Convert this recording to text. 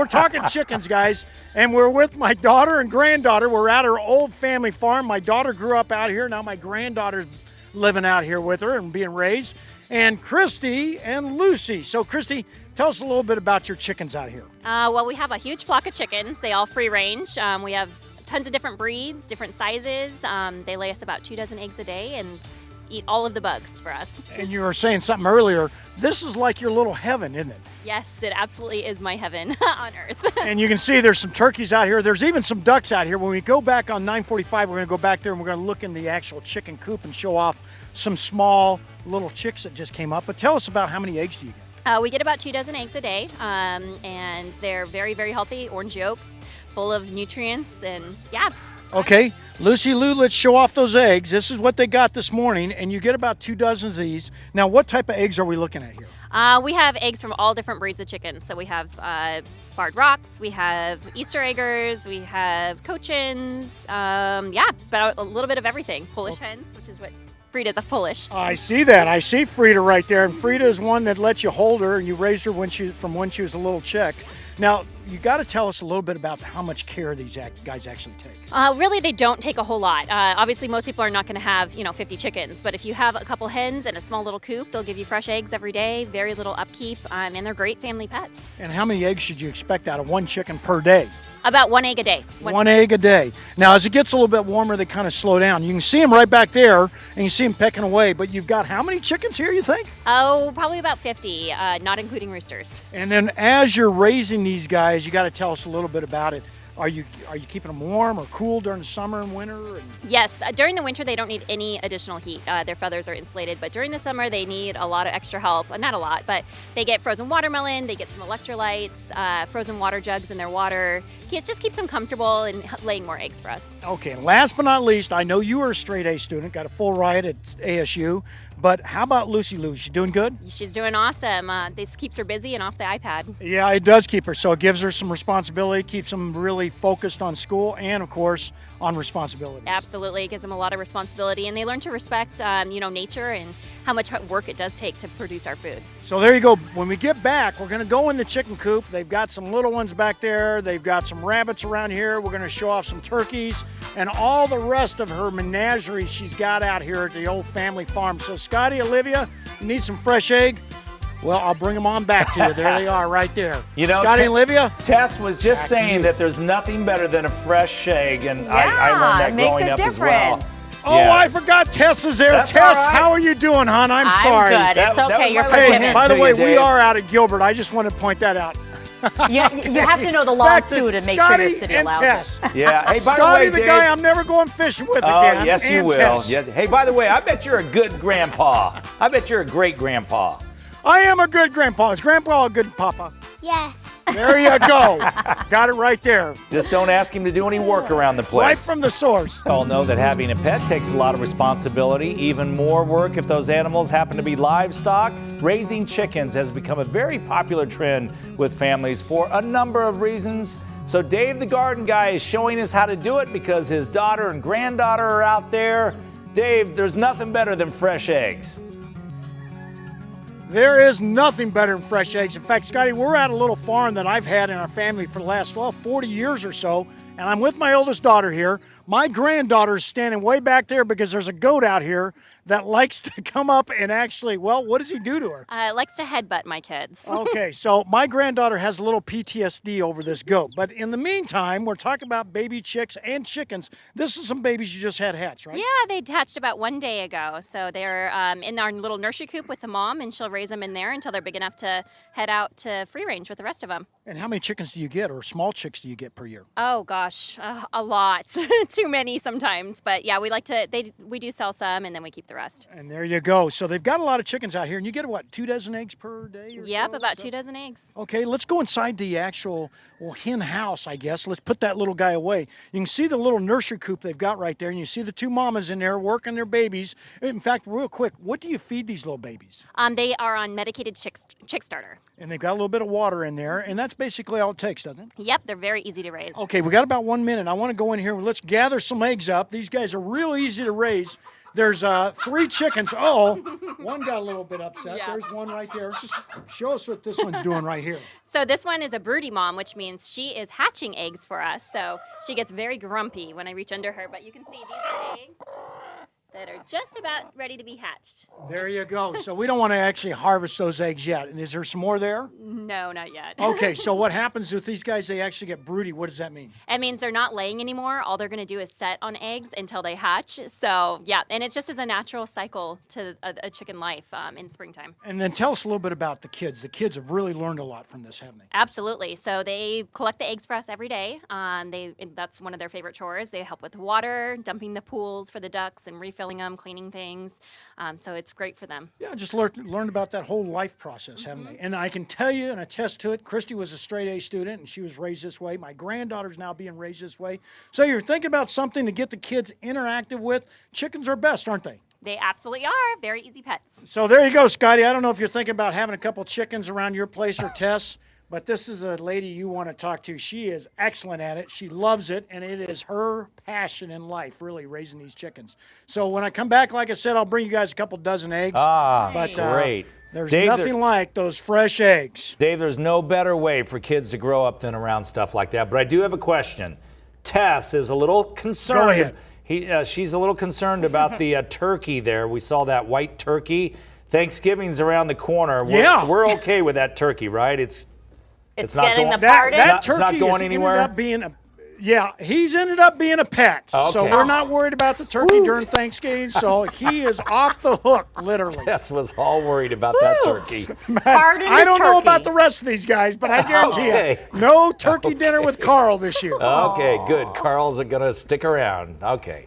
We're talking chickens, guys, and we're with my daughter and granddaughter. We're at her old family farm. My daughter grew up out here. Now my granddaughter's living out here with her and being raised. And Christy and Lucy. So Christy, tell us a little bit about your chickens out here. Well, we have a huge flock of chickens. They all free range. We have tons of different breeds, different sizes. They lay us about 2 dozen eggs a day and eat all of the bugs for us. And you were saying something earlier. This is like your little heaven, isn't it? Yes, it absolutely is my heaven on earth. And you can see there's some turkeys out here. There's even some ducks out here. When we go back on 945, we're going to go back there and we're going to look in the actual chicken coop and show off some small little chicks that just came up. But tell us about how many eggs do you get? We get about 2 dozen eggs a day, and they're very, very healthy, orange yolks, full of nutrients, and yeah. Okay, Lucy Lou, let's show off those eggs. This is what they got this morning, and you get about 2 dozen of these. Now, what type of eggs are we looking at here? We have eggs from all different breeds of chickens. So we have barred rocks, we have Easter eggers, we have cochins, about a little bit of everything. Polish hens, which is what Frida's a Polish. I see that. I see Frida right there, and Frida is one that lets you hold her, and you raised her when she was a little chick. Now, you got to tell us a little bit about how much care these guys actually take. Really, they don't take a whole lot. Obviously, most people are not going to have, 50 chickens, but if you have a couple hens and a small little coop, they'll give you fresh eggs every day, very little upkeep, and they're great family pets. And how many eggs should you expect out of one chicken per day? About 1 egg a day. One egg a day. Now, as it gets a little bit warmer, they kind of slow down. You can see them right back there, and you see them pecking away. But you've got how many chickens here, you think? Oh, probably about 50, not including roosters. And then as you're raising these guys, you got to tell us a little bit about it. Are you keeping them warm or cool during the summer and winter? Yes, during the winter they don't need any additional heat. Their feathers are insulated, but during the summer they need a lot of extra help. Not a lot, but they get frozen watermelon, they get some electrolytes, frozen water jugs in their water. It just keeps them comfortable and laying more eggs for us. Okay, and last but not least, I know you are a straight A student, got a full ride at ASU, but how about Lucy Lou? She doing good? She's doing awesome. This keeps her busy and off the iPad. Yeah, it does keep her. So it gives her some responsibility, keeps them really focused on school and, of course, on responsibility. Absolutely. It gives them a lot of responsibility, and they learn to respect, nature and how much work it does take to produce our food. So there you go. When we get back, we're going to go in the chicken coop. They've got some little ones back there. They've got some rabbits around here. We're going to show off some turkeys and all the rest of her menagerie she's got out here at the old family farm. So Scotty, Olivia, you need some fresh egg? Well, I'll bring them on back to you. There they are right there. Scotty and Olivia? Tess was just saying that there's nothing better than a fresh egg, and I learned that growing up as well. Oh, yeah. I forgot Tess is there. That's Tess, right. How are you doing, hon? I'm sorry. Good. It's okay. You're Hey, forgiven. by the way, we Dave. are out at Gilbert. I just want to point that out. You have to know the laws too to make sure your city allows Tess. it. Yeah. Hey, by Scotty, the way, Dave, guy I'm never going fishing with oh, again. yes, you and will. Tess. Yes. Hey, by the way, I bet you're a good grandpa. I bet you're a great grandpa. I am a good grandpa. Is Grandpa a good papa? Yes. There you go. Got it right there. Just don't ask him to do any work around the Right place. from the source. We all know that having a pet takes a lot of responsibility, even more work if those animals happen to be livestock. Raising chickens has become a very popular trend with families for a number of reasons. So Dave the Garden Guy is showing us how to do it because his daughter and granddaughter are out there. Dave, there's nothing better than fresh eggs. There is nothing better than fresh eggs. In fact, Scotty, we're at a little farm that I've had in our family for the last 40 years or so, and I'm with my oldest daughter here. My granddaughter is standing way back there because there's a goat out here that likes to come up and actually, well, what does he do to her? Likes to headbutt my kids. Okay, so my granddaughter has a little PTSD over this goat. But in the meantime, we're talking about baby chicks and chickens. This is some babies you just had hatched, right? Yeah, they hatched about 1 day ago. So they're in our little nursery coop with the mom, and she'll raise them in there until they're big enough to head out to free range with the rest of them. And how many chickens do you get, or small chicks do you get per year? Oh gosh, a lot. Too many sometimes. But yeah, we do sell some, and then we keep the rest. And there you go. So they've got a lot of chickens out here, and you get, what, 2 dozen eggs per day? Yep, about 2 dozen eggs. Okay, let's go inside the actual, hen house, I guess. Let's put that little guy away. You can see the little nursery coop they've got right there, and you see the 2 mamas in there working their babies. In fact, real quick, what do you feed these little babies? They are on medicated chick starter. And they've got a little bit of water in there, and that's basically all it takes, doesn't it? Yep, they're very easy to raise. Okay, we got about 1 minute. I want to go in here. Let's gather some eggs up. These guys are real easy to raise. There's 3 chickens. Oh, one got a little bit upset. Yeah. There's one right there. Show us what this one's doing right here. So this one is a Broody Mom, which means she is hatching eggs for us. So she gets very grumpy when I reach under her. But you can see these are eggs that are just about ready to be hatched. There you go. So we don't want to actually harvest those eggs yet. And is there some more there? No, not yet. Okay, so what happens with these guys? They actually get broody. What does that mean? It means they're not laying anymore. All they're going to do is set on eggs until they hatch. So, yeah, and it just is a natural cycle to a chicken life in springtime. And then tell us a little bit about the kids. The kids have really learned a lot from this, haven't they? Absolutely. So they collect the eggs for us every day. That's one of their favorite chores. They help with water, dumping the pools for the ducks, and refilling them, cleaning things. So it's great for them. Yeah, just learned about that whole life process, haven't they? And I can tell you and attest to it, Christy was a straight A student, and she was raised this way. My granddaughter's now being raised this way. So you're thinking about something to get the kids interactive with. Chickens are best, aren't they? They absolutely are. Very easy pets. So there you go, Scotty. I don't know if you're thinking about having a couple chickens around your place or Tess, but this is a lady you want to talk to. She is excellent at it. She loves it, and it is her passion in life, really, raising these chickens. So when I come back, like I said, I'll bring you guys a couple dozen eggs. But great. There's Dave, nothing like those fresh eggs. Dave, there's no better way for kids to grow up than around stuff like that. But I do have a question. Tess is a little concerned. Go ahead. She's a little concerned about the turkey there. We saw that white turkey. Thanksgiving's around the corner. We're okay with that turkey, right? It's not getting going, the party. That it's not turkey going has anywhere. ended up being he's ended up being a pet. So Okay. we're not worried about the turkey during Thanksgiving. So he is off the hook, literally. Tess was all worried about that turkey. I don't know about the rest of these guys, but I guarantee you, no turkey dinner with Carl this year. Okay, good. Carl's going to stick around. Okay.